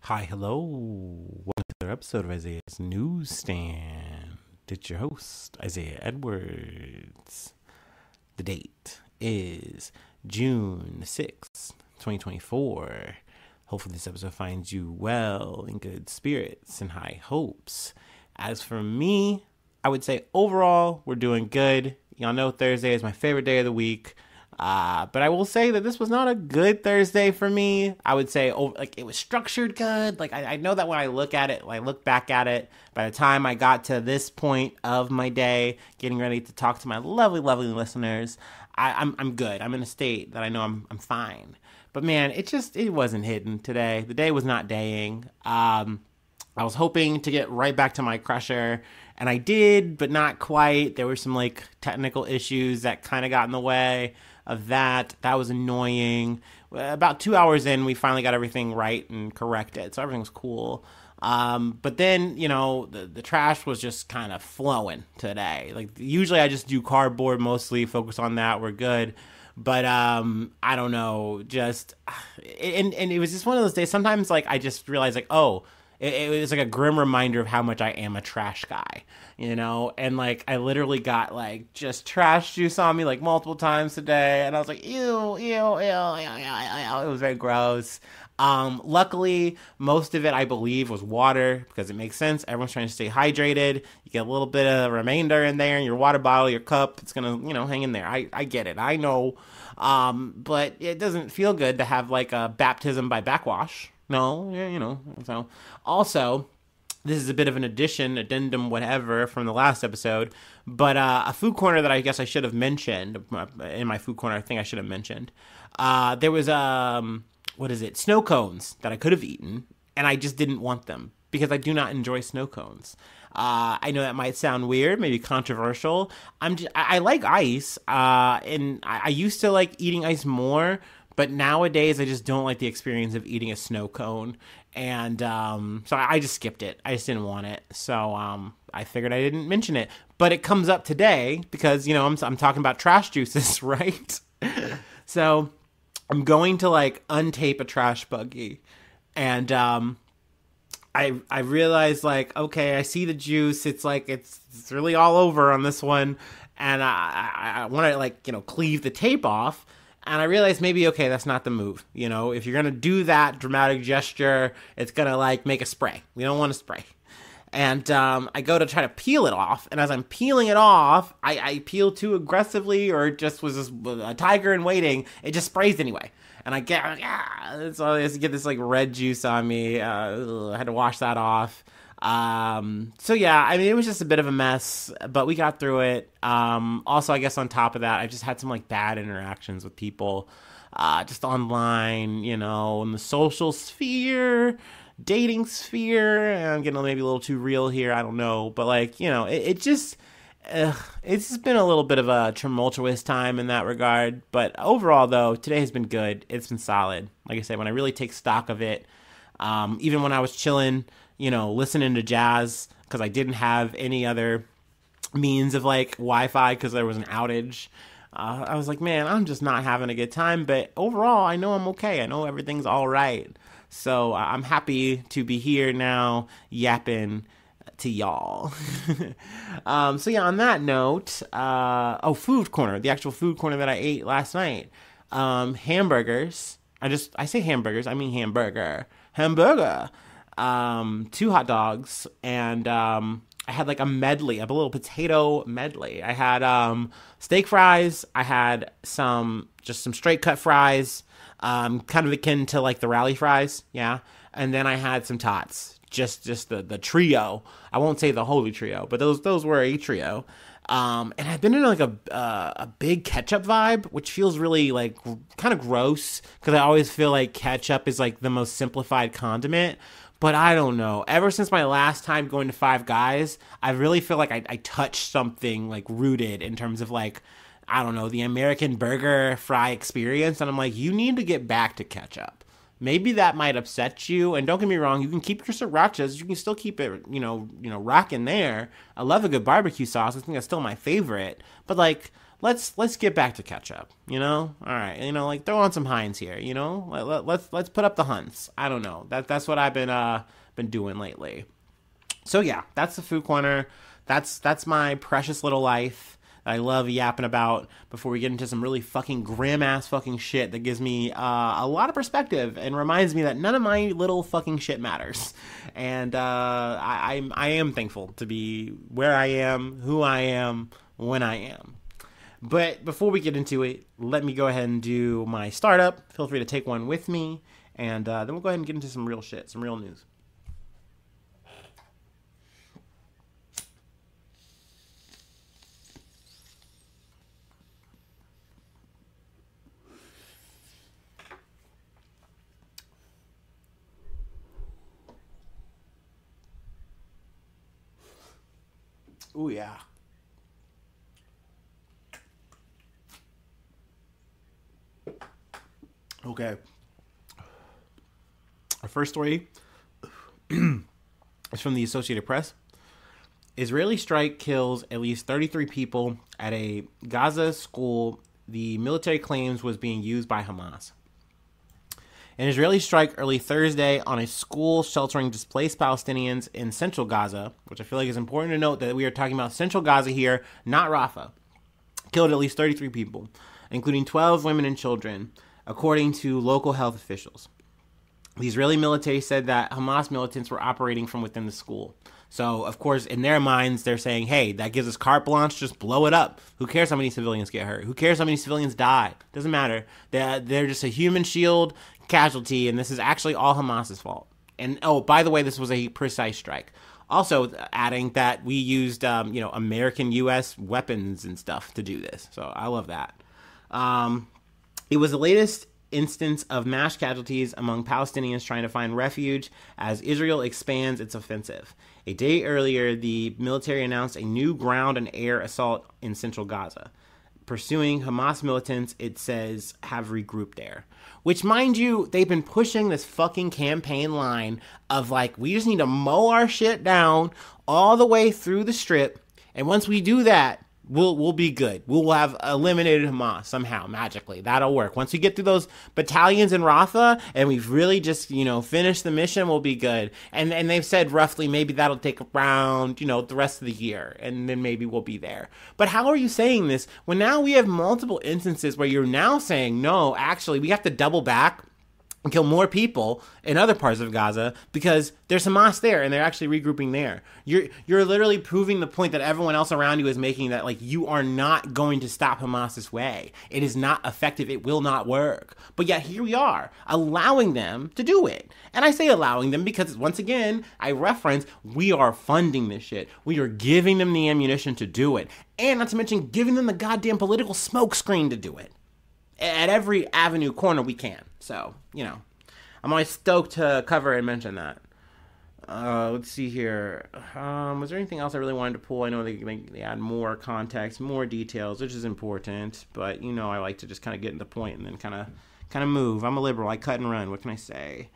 Hi, hello. Welcome to another episode of Isaiah's Newsstand. It's your host, Isaiah Edwards. The date is June 6th, 2024. Hopefully this episode finds you well, in good spirits, and high hopes. As for me, I would say overall, we're doing good. Y'all know Thursday is my favorite day of the week. But I will say that this was not a good Thursday for me. I would say, it was structured good. I know that when I look at it, I look back at it, by the time I got to this point of my day, getting ready to talk to my lovely, lovely listeners, I'm good. I'm in a state that I know I'm fine. But man, it wasn't hitting today. The day was not daying. I was hoping to get right back to my crusher, and I did, but not quite. There were some technical issues that kind of got in the way of that. That was annoying. About 2 hours in, we finally got everything right and corrected, so everything was cool. But then, the trash was just kind of flowing today. Usually I just do cardboard mostly, focus on that, we're good. But I don't know, and it was just one of those days. Sometimes I just realized it was a grim reminder of how much I am a trash guy, and I literally got just trash juice on me multiple times today, and I was like, ew, ew, ew, ew, ew, ew. It was very gross. Luckily, most of it, I believe, was water, because it makes sense. Everyone's trying to stay hydrated. You get a little bit of remainder in there in your water bottle, your cup. It's going to, hang in there. I get it. I know. But it doesn't feel good to have a baptism by backwash. No, yeah, so also, this is a bit of an addendum, whatever, from the last episode, but a food corner that I guess I should have mentioned, in my food corner, I think I should have mentioned, there was, snow cones that I could have eaten, and I just didn't want them, because I do not enjoy snow cones. I know that might sound weird, maybe controversial. I like ice, and I used to like eating ice more, but nowadays, I just don't like the experience of eating a snow cone. And so I just skipped it. I just didn't want it. So I figured I didn't mention it. But it comes up today because, I'm talking about trash juices, right? So I'm going to untape a trash buggy. And I realized okay, I see the juice. It's it's really all over on this one. And I want to cleave the tape off. And I realized maybe, okay, that's not the move. If you're going to do that dramatic gesture, it's going to make a spray. We don't want to spray. And I go to try to peel it off. And as I'm peeling it off, I peel too aggressively, or it just was a tiger in waiting. It just sprays anyway. And I get, so I get this red juice on me. I had to wash that off. So yeah, it was just a bit of a mess, but we got through it. Also, I guess on top of that, I just had some bad interactions with people, just online, in the social sphere, dating sphere. I'm getting maybe a little too real here. I don't know, but it's just been a little bit of a tumultuous time in that regard. But overall though, today has been good. It's been solid. Like I said, when I really take stock of it, even when I was chilling, listening to jazz, because I didn't have any other means of Wi-Fi because there was an outage. I was like, man, I'm just not having a good time. But overall, I know I'm okay. I know everything's all right. So I'm happy to be here now, yapping to y'all. So yeah, on that note, food corner, the actual food corner that I ate last night. Hamburgers. I say hamburgers, I mean hamburger. 2 hot dogs, and I had a medley, a little potato medley. I had steak fries, I had some straight cut fries, kind of akin to the rally fries, yeah, and then I had some tots, just the trio. I won't say the holy trio, but those were a trio. And I've been in a big ketchup vibe, which feels really kind of gross, because I always feel ketchup is the most simplified condiment. But I don't know. Ever since my last time going to Five Guys, I really feel I touched something rooted in terms of I don't know, the American burger fry experience. And I'm you need to get back to ketchup. Maybe that might upset you. And don't get me wrong, you can keep your srirachas. You can still keep it, rocking there. I love a good barbecue sauce. I think that's still my favorite. But let's get back to catch up. All right, like throw on some Heinz here. Let's put up the Hunts. I don't know. That's what I've been doing lately. So yeah, that's the food corner. That's my precious little life that I love yapping about before we get into some really fucking grim ass fucking shit that gives me a lot of perspective and reminds me that none of my little fucking shit matters. And I am thankful to be where I am, who I am, when I am. But before we get into it, let me go ahead and do my startup. Feel free to take one with me, and then we'll go ahead and get into some real shit, some real news. Oh, yeah. Okay. Our first story is from the Associated Press. Israeli strike kills at least 33 people at a Gaza school the military claims was being used by Hamas. An Israeli strike early Thursday on a school sheltering displaced Palestinians in central Gaza, which I feel like is important to note that we are talking about central Gaza here, not Rafah, killed at least 33 people, including 12 women and children, according to local health officials. The Israeli military said that Hamas militants were operating from within the school. So, of course, in their minds, they're saying, hey, that gives us carte blanche, just blow it up. Who cares how many civilians get hurt? Who cares how many civilians die? Doesn't matter. They're just a human shield casualty, and this is actually all Hamas's fault. And, oh, by the way, this was a precise strike. Also adding that we used, American U.S. weapons and stuff to do this. So I love that. It was the latest instance of mass casualties among Palestinians trying to find refuge as Israel expands its offensive. A day earlier, the military announced a new ground and air assault in central Gaza. Pursuing Hamas militants, it says, have regrouped there. Which, mind you, they've been pushing this fucking campaign line of like, we just need to mow our shit down all the way through the strip. And once we do that, we'll be good. We'll have eliminated Hamas somehow, magically. That'll work. Once we get through those battalions in Rafah and we've really just, finished the mission, we'll be good. And they've said roughly maybe that'll take around, the rest of the year. And then maybe we'll be there. But how are you saying this when now we have multiple instances where you're now saying, no, actually, we have to double back and kill more people in other parts of Gaza because there's Hamas there and they're actually regrouping there. You're literally proving the point that everyone else around you is making, that like you are not going to stop Hamas this way. It is not effective. It will not work. But yet here we are allowing them to do it. And I say allowing them because once again, I reference we are funding this shit. We are giving them the ammunition to do it. And not to mention giving them the goddamn political smokescreen to do it at every avenue corner we can. So, I'm always stoked to cover and mention that. Let's see here. Was there anything else I really wanted to pull? I know they add more context, more details, which is important. But, I like to just kind of get to the point and then kind of move. I'm a liberal. I cut and run. What can I say?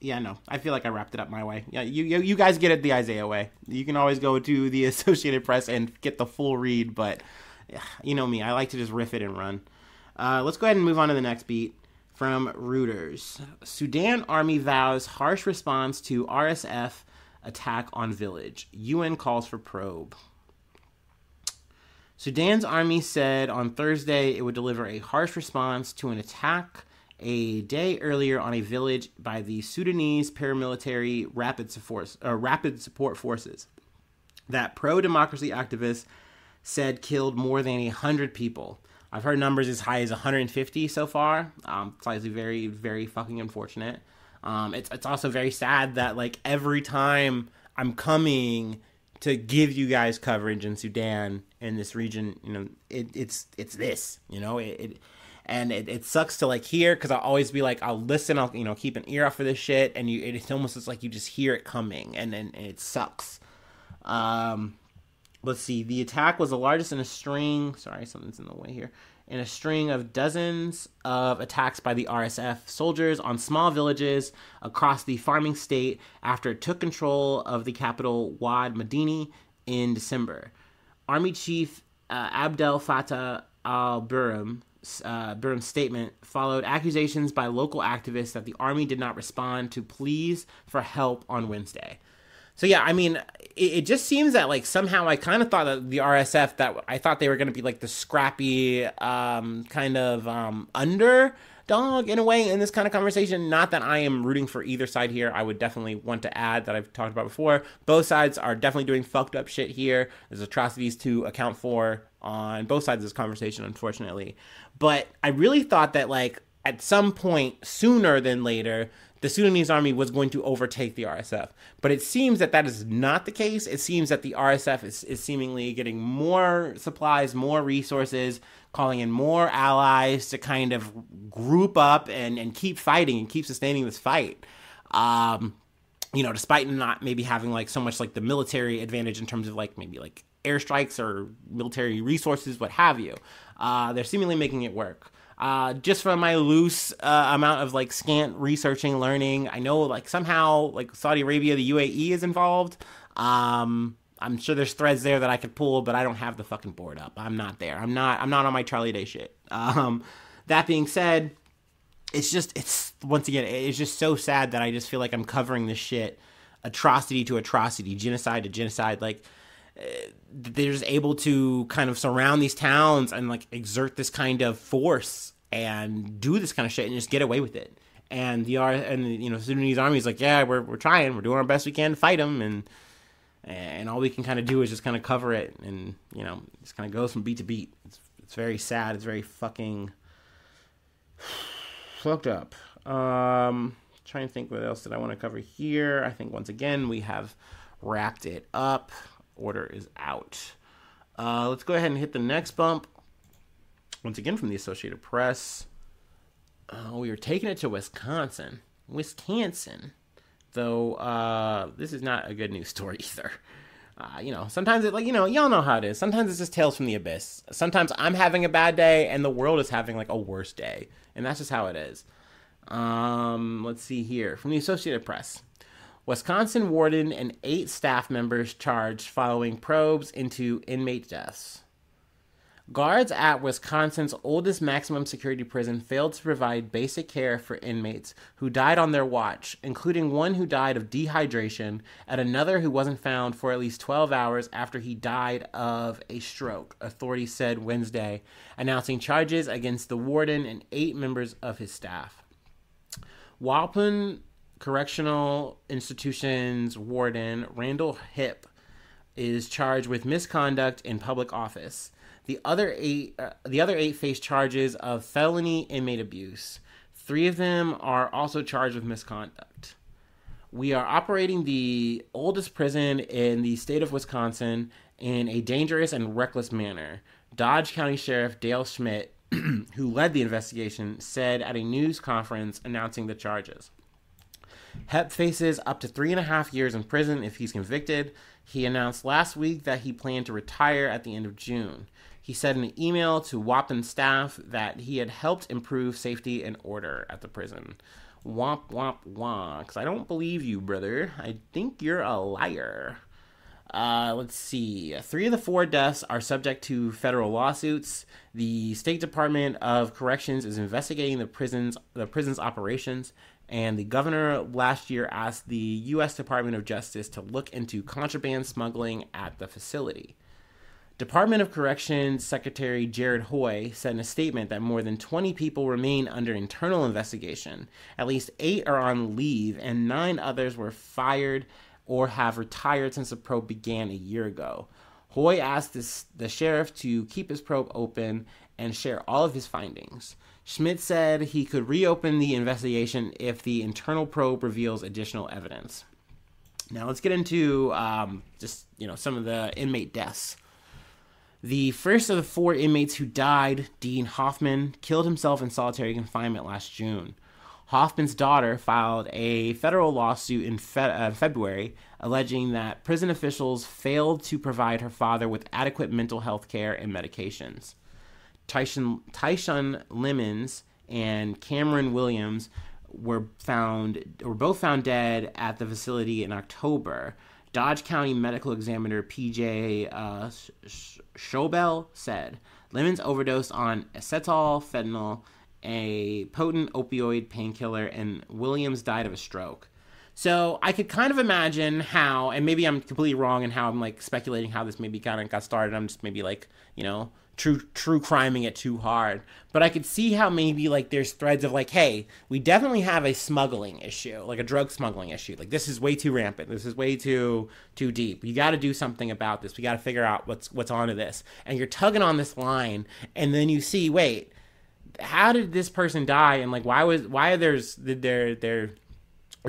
Yeah, no, I feel like I wrapped it up my way. Yeah, you guys get it the Isaiah way. You can always go to the Associated Press and get the full read, but you know me, I like to just riff it and run. Let's go ahead and move on to the next beat from Reuters. Sudan army vows harsh response to RSF attack on village. UN calls for probe. Sudan's army said on Thursday it would deliver a harsh response to an attack a day earlier on a village by the Sudanese paramilitary rapid support forces that pro-democracy activists said killed more than 100 people. I've heard numbers as high as 150 so far. It's obviously very, very fucking unfortunate. It's also very sad that like every time I'm coming to give you guys coverage in Sudan in this region, it's this, And it sucks to like hear, because I'll always be like, I'll listen, I'll keep an ear out for this shit, and it's almost like you just hear it coming, and it sucks. let's see. The attack was the largest in a string. Sorry, something's in the way here. In a string of dozens of attacks by the RSF soldiers on small villages across the farming state after it took control of the capital Wad Medini in December. Army Chief Abdel Fattah al-Burham's statement followed accusations by local activists that the army did not respond to pleas for help on Wednesday. So yeah, I mean, it just seems that like somehow I kind of thought that the RSF, that I thought they were going to be like the scrappy kind of underdog in a way in this kind of conversation. Not that I am rooting for either side here. I would definitely want to add that I've talked about before. Both sides are definitely doing fucked up shit here. There's atrocities to account for on both sides of this conversation, unfortunately. But I really thought that like at some point sooner than later, the Sudanese army was going to overtake the RSF. But it seems that that is not the case. It seems that the RSF is seemingly getting more supplies, more resources, calling in more allies to kind of group up and keep fighting and keep sustaining this fight. Despite not maybe having like so much like the military advantage in terms of like maybe like airstrikes or military resources, what have you. They're seemingly making it work. Just from my loose amount of like scant researching, learning, I know like somehow like Saudi Arabia, the UAE is involved. I'm sure there's threads there that I could pull, but I don't have the fucking board up. I'm not there. I'm not on my Charlie Day shit. That being said, it's once again, it's just so sad that I just feel like I'm covering this shit, atrocity to atrocity, genocide to genocide. Like, they're just able to kind of surround these towns and like exert this kind of force and do this kind of shit and just get away with it. And the Sudanese army is like, yeah, we're trying, we're doing our best we can to fight them, and all we can kind of do is just kind of cover it, and just kind of goes from beat to beat. It's very sad. It's very fucking fucked up. Trying to think what else did I want to cover here. I think once again we have wrapped it up. Order is out. Let's go ahead and hit the next bump. Once again from the Associated Press. We were taking it to Wisconsin. Though this is not a good news story either. Sometimes y'all know how it is. Sometimes it's just tales from the abyss. Sometimes I'm having a bad day and the world is having like a worse day. And that's just how it is. Let's see here. From the Associated Press. Wisconsin warden and 8 staff members charged following probes into inmate deaths. Guards at Wisconsin's oldest maximum security prison failed to provide basic care for inmates who died on their watch, including one who died of dehydration and another who wasn't found for at least 12 hours after he died of a stroke, authorities said Wednesday, announcing charges against the warden and 8 members of his staff. Walpin Correctional Institution's warden, Randall Hipp, is charged with misconduct in public office. The other eight face charges of felony inmate abuse. 3 of them are also charged with misconduct. We are operating the oldest prison in the state of Wisconsin in a dangerous and reckless manner, Dodge County Sheriff Dale Schmidt, who led the investigation, said at a news conference announcing the charges. Hepp faces up to 3.5 years in prison if he's convicted. He announced last week that he planned to retire at the end of June. He said in an email to Waupun staff that he had helped improve safety and order at the prison. Womp, womp, womp. Because I don't believe you, brother. I think you're a liar. Let's see. 3 of the 4 deaths are subject to federal lawsuits. The State Department of Corrections is investigating the prison's operations. And the governor last year asked the U.S. Department of Justice to look into contraband smuggling at the facility. Department of Corrections Secretary Jared Hoy said in a statement that more than 20 people remain under internal investigation. At least 8 are on leave, and 9 others were fired or have retired since the probe began a year ago. Hoy asked the sheriff to keep his probe open and share all of his findings. Schmidt said he could reopen the investigation if the internal probe reveals additional evidence. Now let's get into some of the inmate deaths. The first of the 4 inmates who died, Dean Hoffman, killed himself in solitary confinement last June. Hoffman's daughter filed a federal lawsuit in February alleging that prison officials failed to provide her father with adequate mental health care and medications. Tyshawn Lemons and Cameron Williams were both found dead at the facility in October. Dodge County Medical Examiner P.J. Schobel said Lemons overdosed on acetylphenol, a potent opioid painkiller, and Williams died of a stroke. So I could kind of imagine how, and maybe I'm completely wrong in how I'm like speculating how this maybe kind of got started. I'm just maybe like, true criming it too hard. But I could see how maybe like there's threads of like, hey, we definitely have a smuggling issue, like a drug smuggling issue. Like this is way too rampant. This is way too deep. You got to do something about this. We got to figure out what's onto this. And you're tugging on this line, and then you see, wait, how did this person die? And like, why are there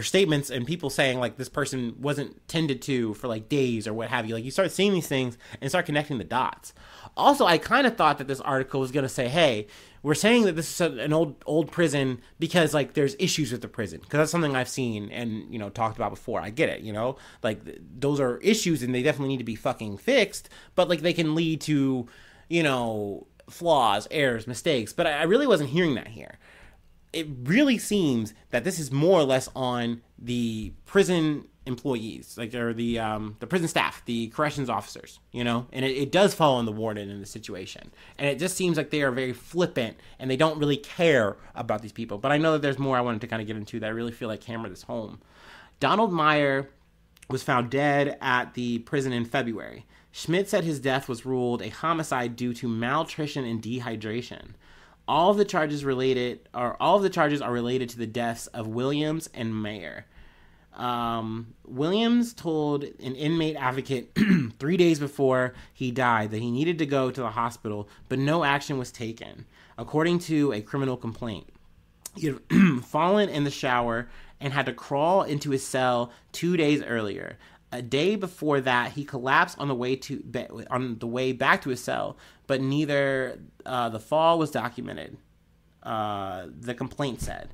statements and people saying like this person wasn't tended to for like days or what have you. Like you start seeing these things and start connecting the dots. Also, I kind of thought that this article was going to say, hey, we're saying that this is an old prison because like there's issues with the prison, because that's something I've seen and talked about before. I get it, like those are issues and they definitely need to be fucking fixed, but like they can lead to flaws, errors, mistakes. But I really wasn't hearing that here. It really seems that this is more or less on the prison employees, or the prison staff, the corrections officers, and it does fall on the warden in the situation. And it just seems like they are very flippant and they don't really care about these people. But I know that there's more I wanted to kind of get into that I really feel like hammer this home. Donald Meyer was found dead at the prison in February. Schmidt said his death was ruled a homicide due to malnutrition and dehydration. All of the charges are related to the deaths of Williams and Mayer. Williams told an inmate advocate 3 days before he died that he needed to go to the hospital, but no action was taken, according to a criminal complaint. He had fallen in the shower and had to crawl into his cell 2 days earlier. A day before that, he collapsed on the way back to his cell, but neither the fall was documented. The complaint said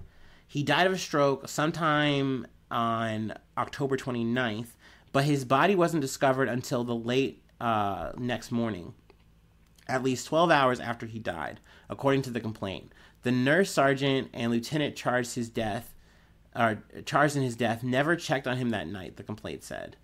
he died of a stroke sometime on October 29th, but his body wasn't discovered until the late next morning, at least 12 hours after he died, according to the complaint. The nurse sergeant and lieutenant charged in his death never checked on him that night, the complaint said.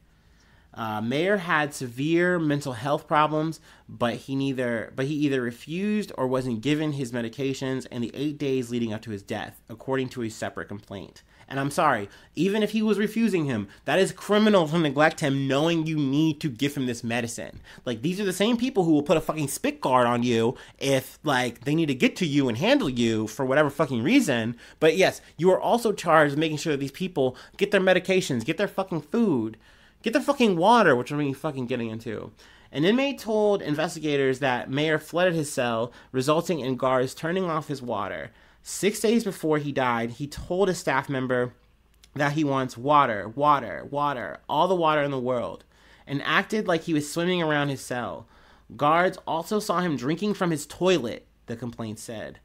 Mayer had severe mental health problems, but he either refused or wasn't given his medications in the 8 days leading up to his death, according to a separate complaint. And I'm sorry, even if he was refusing him, that is criminal to neglect him knowing you need to give him this medicine. Like, these are the same people who will put a fucking spit guard on you if, like, they need to get to you and handle you for whatever fucking reason. But yes, you are also charged with making sure that these people get their medications, get their fucking food, get their fucking water, which we're fucking getting into. An inmate told investigators that Mayer flooded his cell, resulting in guards turning off his water. 6 days before he died, he told a staff member that he wants water, all the water in the world, and acted like he was swimming around his cell. Guards also saw him drinking from his toilet, the complaint said.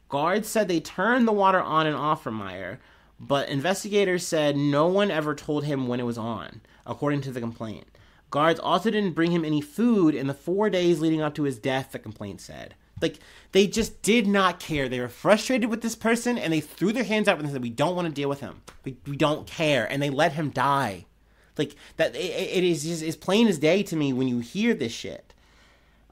Guards said they turned the water on and off for Meyer, but investigators said no one ever told him when it was on, according to the complaint. Guards also didn't bring him any food in the 4 days leading up to his death, the complaint said. Like, they just did not care. They were frustrated with this person, and they threw their hands up and said, we don't want to deal with him. We don't care. And they let him die. Like, that, it is just as plain as day to me when you hear this shit.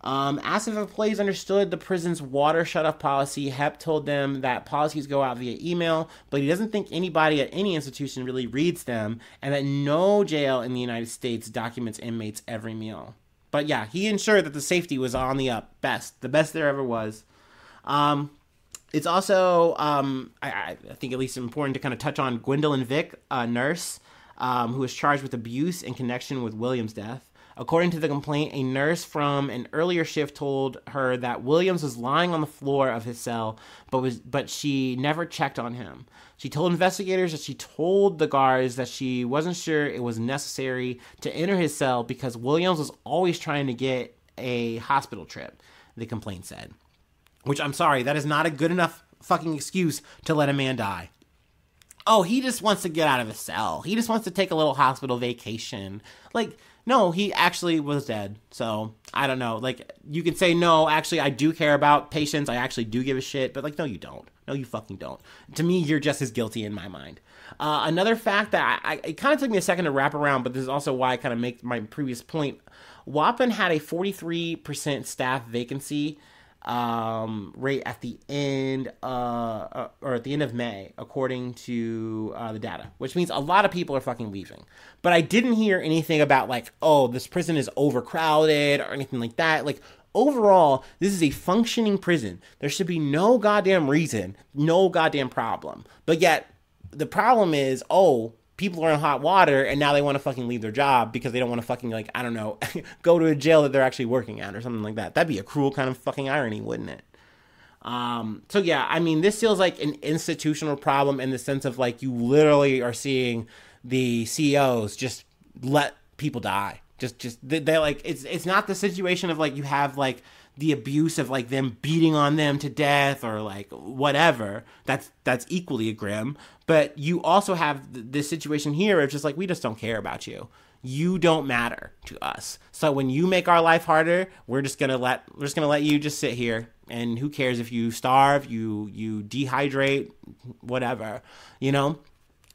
Asked if employees understood the prison's water shut-off policy, Hepp told them that policies go out via email, but he doesn't think anybody at any institution really reads them, and that no jail in the United States documents inmates' every meal. But yeah, he ensured that the safety was on the up. The best there ever was. It's also, I think at least important to kind of touch on Gwendolyn Vick, a nurse, who was charged with abuse in connection with Williams' death. According to the complaint, a nurse from an earlier shift told her that Williams was lying on the floor of his cell, but she never checked on him. She told investigators that she told the guards that she wasn't sure it was necessary to enter his cell because Williams was always trying to get a hospital trip, the complaint said. Which, I'm sorry, that is not a good enough fucking excuse to let a man die. Oh, he just wants to get out of his cell. He just wants to take a little hospital vacation. Like, no, he actually was dead. So, I don't know. Like, you can say, no, actually, I do care about patients. I actually do give a shit. But, like, no, you don't. No, you fucking don't. To me, you're just as guilty in my mind. Another fact that it kind of took me a second to wrap around, but this is also why I kind of make my previous point. Waupun had a 43% staff vacancy rate at the end or at the end of May, according to the data, which means a lot of people are fucking leaving. But I didn't hear anything about like, oh, this prison is overcrowded or anything like that. Like, overall, this is a functioning prison. There should be no goddamn reason, no goddamn problem. But yet, the problem is, oh, people are in hot water and now they want to fucking leave their job because they don't want to fucking, like, I don't know, go to a jail that they're actually working at or something like that. That'd be a cruel kind of fucking irony, wouldn't it? So yeah, I mean, this feels like an institutional problem in the sense of like you literally are seeing the CEOs just let people die. They like, it's not the situation of like you have like the abuse of like them beating on them to death or like whatever. That's equally grim. But you also have this situation here of just like, we just don't care about you. You don't matter to us. So when you make our life harder, we're just gonna let you just sit here. And who cares if you starve, you dehydrate, whatever. You know,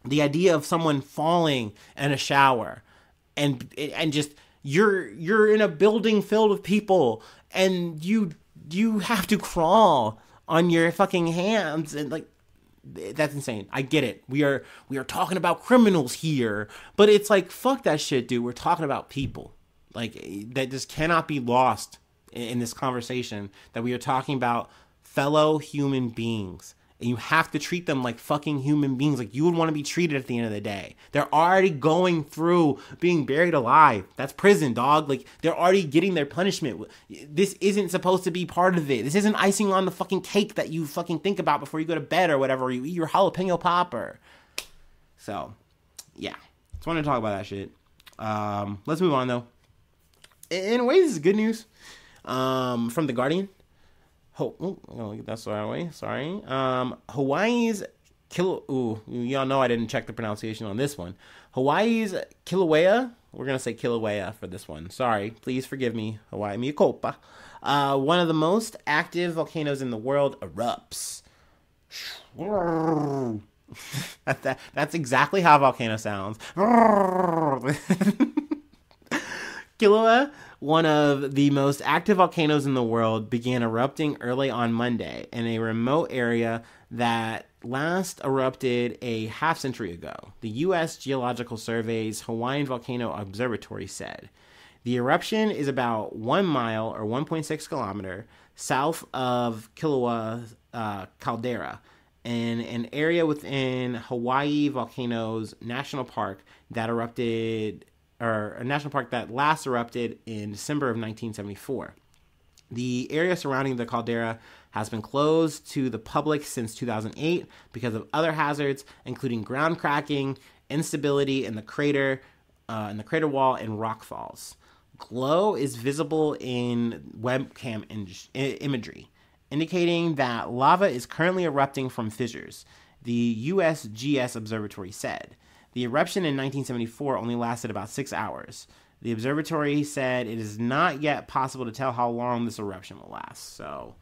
the idea of someone falling in a shower and just you're in a building filled with people and you have to crawl on your fucking hands and like, that's insane. I get it. We are talking about criminals here, but it's like, fuck that shit, dude. We're talking about people. Like, that just cannot be lost in this conversation, that we are talking about fellow human beings. And you have to treat them like fucking human beings, like you would want to be treated at the end of the day. They're already going through being buried alive. That's prison, dog. Like, they're already getting their punishment. This isn't supposed to be part of it. This isn't icing on the fucking cake that you fucking think about before you go to bed or whatever, or you eat your jalapeno popper. So, yeah. Just wanted to talk about that shit. Let's move on, though. In a way, this is good news. From The Guardian. That's the right way. Sorry. Hawaii's y'all know I didn't check the pronunciation on this one. Hawaii's Kilauea. We're gonna say Kilauea for this one. Sorry. Please forgive me. Hawaii, mea culpa. One of the most active volcanoes in the world erupts. That's exactly how a volcano sounds. Kilauea, one of the most active volcanoes in the world, began erupting early on Monday in a remote area that last erupted a half-century ago, the U.S. Geological Survey's Hawaiian Volcano Observatory said. The eruption is about 1 mile or 1.6 kilometer south of Kilauea caldera, in an area within Hawaii Volcanoes National Park that erupted, or a national park that last erupted in December of 1974. The area surrounding the caldera has been closed to the public since 2008 because of other hazards, including ground cracking, instability in the crater wall, and rock falls. Glow is visible in webcam imagery, indicating that lava is currently erupting from fissures, the USGS Observatory said. The eruption in 1974 only lasted about 6 hours. The observatory said it is not yet possible to tell how long this eruption will last. So,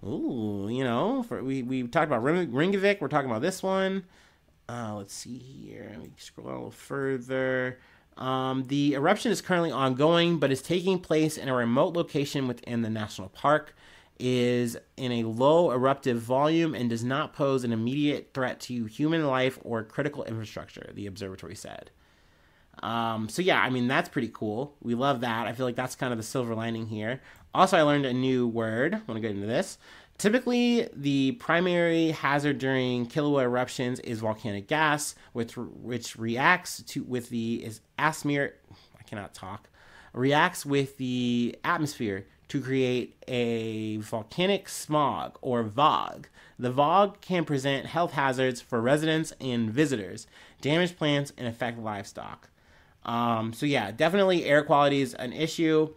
we talked about Ringavik. We're talking about this one. Let's see here. Let me scroll a little further. The eruption is currently ongoing, but is taking place in a remote location within the national park, is in a low eruptive volume, and does not pose an immediate threat to human life or critical infrastructure, the observatory said. So yeah, I mean, that's pretty cool. We love that. I feel like that's kind of the silver lining here. Also, I learned a new word. I want to get into this. Typically, the primary hazard during Kilauea eruptions is volcanic gas, which reacts with the atmosphere to create a volcanic smog, or VOG. The VOG can present health hazards for residents and visitors, damage plants, and affect livestock. So yeah, definitely air quality is an issue,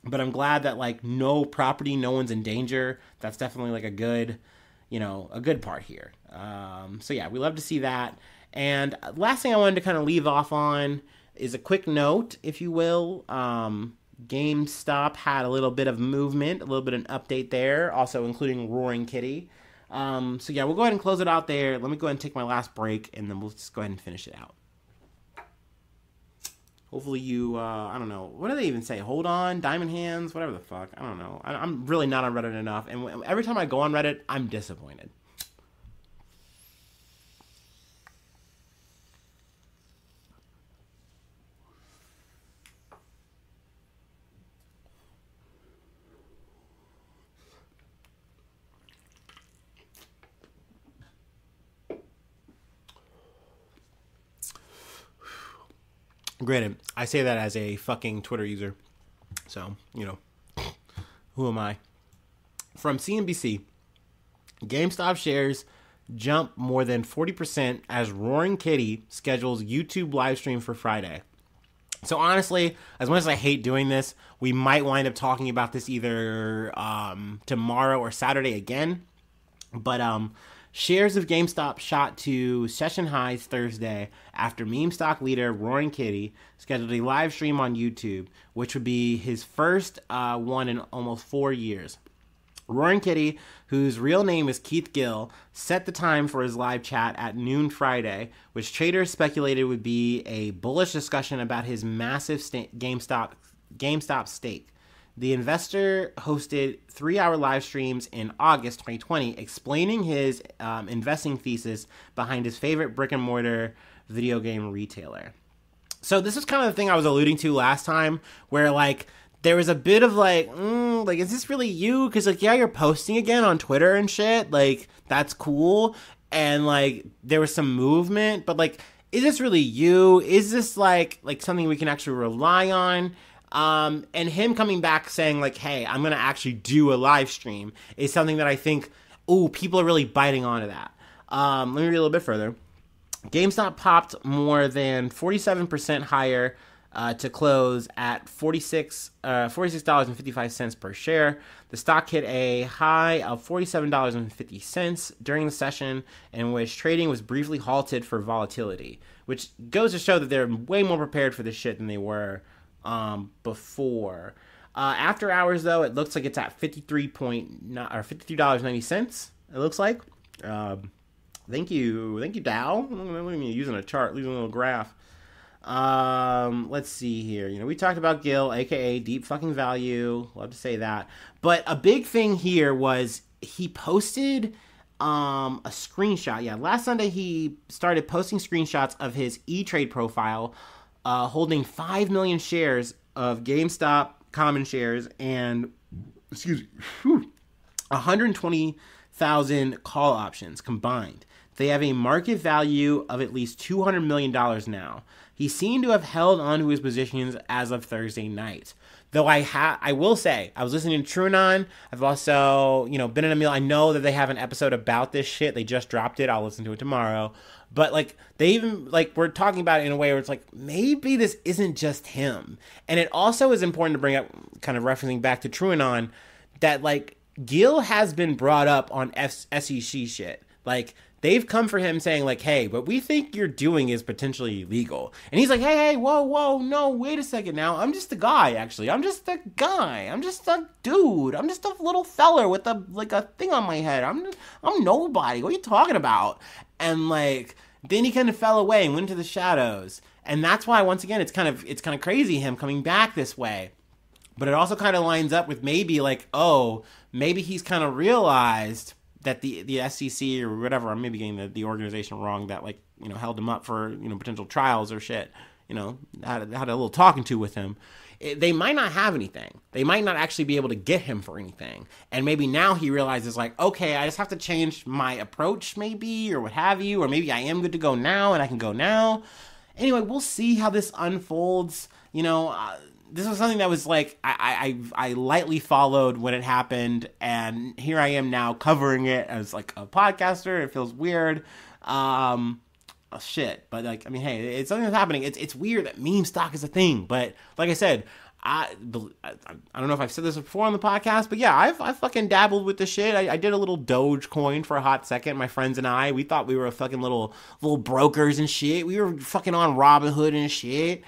but I'm glad that like no property, no one's in danger. That's definitely like a good a good part here. So yeah, we love to see that. And last thing I wanted to kind of leave off on is a quick note, if you will. GameStop had a little bit of movement, a little bit of an update there, also including Roaring Kitty. So yeah, we'll go ahead and close it out there. Let me go ahead and take my last break, and then we'll just go ahead and finish it out. Hopefully you, I don't know, what do they even say? Hold on, diamond hands, whatever the fuck. I don't know. I'm really not on Reddit enough, and every time I go on Reddit, I'm disappointed. Granted, I say that as a fucking Twitter user. So, who am I? From CNBC, GameStop shares jump more than 40% as Roaring Kitty schedules YouTube live stream for Friday. So honestly, as much as I hate doing this, we might wind up talking about this either tomorrow or Saturday again. But shares of GameStop shot to session highs Thursday after meme stock leader Roaring Kitty scheduled a live stream on YouTube, which would be his first one in almost 4 years. Roaring Kitty, whose real name is Keith Gill, set the time for his live chat at noon Friday, which traders speculated would be a bullish discussion about his massive GameStop stake. The investor hosted 3-hour live streams in August 2020 explaining his investing thesis behind his favorite brick-and-mortar video game retailer. So this is kind of the thing I was alluding to last time, where there was a bit of is this really you? Because yeah, you're posting again on Twitter and shit. That's cool. And there was some movement, but is this really you? Is this something we can actually rely on? And him coming back saying hey, I'm going to actually do a live stream is something that I think, people are really biting onto that. Let me read a little bit further. GameStop popped more than 47% higher to close at $46.55 per share. The stock hit a high of $47.50 during the session, in which trading was briefly halted for volatility, which goes to show that they're way more prepared for this shit than they were before. After hours, though, it looks like it's at $53.90. It looks like. Thank you, Dow. I'm using a chart, using a little graph. Let's see here. We talked about Gil, aka Deep Fucking Value. Love to say that. But a big thing here was he posted a screenshot. Yeah, last Sunday he started posting screenshots of his E-Trade profile, holding 5 million shares of GameStop common shares and 120,000 call options combined. They have a market value of at least $200 million now. He seemed to have held on to his positions as of Thursday night. Though I will say, I was listening to TrueAnon. I've also, been in a meal. I know that they have an episode about this shit. They just dropped it. I'll listen to it tomorrow. But they even we're talking about it in a way where it's maybe this isn't just him. And it also is important to bring up, kind of referencing back to TrueAnon, that Gil has been brought up on SEC shit. They've come for him saying hey, what we think you're doing is potentially illegal. And he's hey, whoa, no, wait a second now. I'm just a guy, actually. I'm just a guy. I'm just a dude. I'm just a little feller with a thing on my head. I'm nobody. What are you talking about? And then he kind of fell away and went into the shadows. And that's why, once again, it's kind of crazy him coming back this way. But it also kind of lines up with maybe maybe he's kind of realized that the SEC or whatever, I'm maybe getting the organization wrong, that held him up for potential trials or shit, had a little talking to with him. They might not have anything. They might not actually be able to get him for anything. And maybe now he realizes okay, I just have to change my approach maybe, or what have you, or maybe I am good to go now and I can go now. Anyway, we'll see how this unfolds. This was something that was I lightly followed when it happened, and here I am now covering it as a podcaster. It feels weird. Shit. But hey, it's something that's happening. It's weird that meme stock is a thing, but like I said, I don't know if I've said this before on the podcast, but yeah, I fucking dabbled with the shit. I did a little Dogecoin for a hot second. My friends and I, we thought we were fucking little brokers and shit. We were fucking on Robinhood and shit.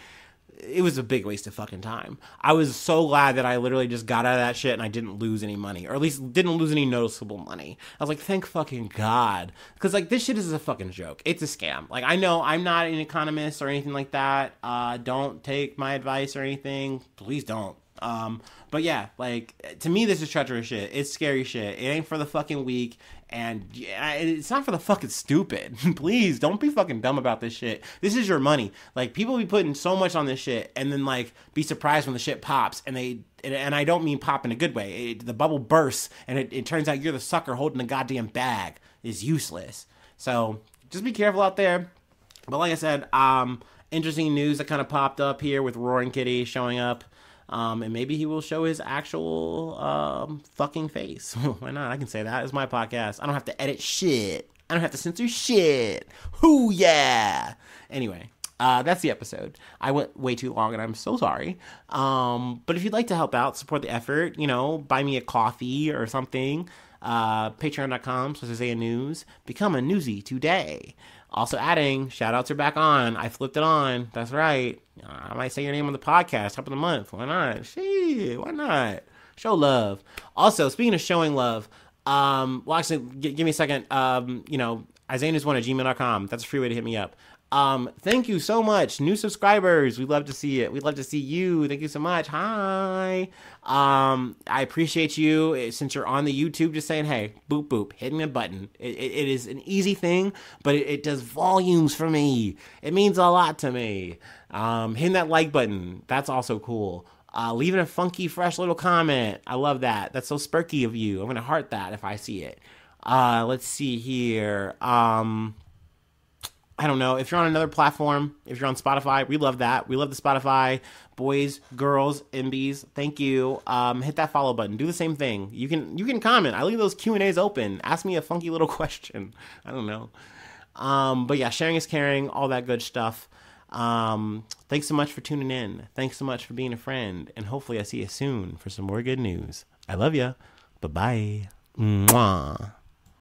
It was a big waste of fucking time. I was so glad that I literally just got out of that shit and I didn't lose any money, or at least didn't lose any noticeable money. I was like, thank fucking God. Because, like, this shit is a fucking joke. It's a scam. Like, I know I'm not an economist or anything like that. Don't take my advice or anything. Please don't. But yeah, like, to me, this is treacherous shit. It's scary shit. It ain't for the fucking weak. And it's not for the fucking stupid. Please don't be fucking dumb about this shit. This is your money. Like, people be putting so much on this shit and then, like, be surprised when the shit pops. And I don't mean pop in a good way. The bubble bursts and it turns out you're the sucker holding the goddamn bag. Is useless. So just be careful out there. But like I said, interesting news that kind of popped up here with Roaring Kitty showing up. And maybe he will show his actual fucking face. Why not? I can say that. It's my podcast. I don't have to edit shit. I don't have to censor shit. Hoo yeah. Anyway, that's the episode. I went way too long and I'm so sorry. But if you'd like to help out, support the effort, buy me a coffee or something. Patreon.com/Isaiah News. Become a newsie today. Also adding, shout-outs are back on. I flipped it on. That's right. I might say your name on the podcast. Top of the month. Why not? Shit, why not? Show love. Also, speaking of showing love, well, actually, give me a second. IsaiahNews1@gmail.com. That's a free way to hit me up. Thank you so much. New subscribers. We'd love to see it. We'd love to see you. Thank you so much. Hi. I appreciate you. Since you're on the YouTube, just saying, hey, boop, boop, hitting a button. It is an easy thing, but it does volumes for me. It means a lot to me. Hitting that like button. That's also cool. Leaving a funky, fresh little comment. I love that. That's so spurky of you. I'm going to heart that if I see it. Let's see here. I don't know. If you're on another platform, if you're on Spotify, we love that. We love the Spotify. Boys, girls, MBs, thank you. Hit that follow button. Do the same thing. You can comment. I leave those Q&As open. Ask me a funky little question. I don't know. But yeah, sharing is caring. All that good stuff. Thanks so much for tuning in. Thanks so much for being a friend. And hopefully I see you soon for some more good news. I love ya. Bye-bye. Mwah.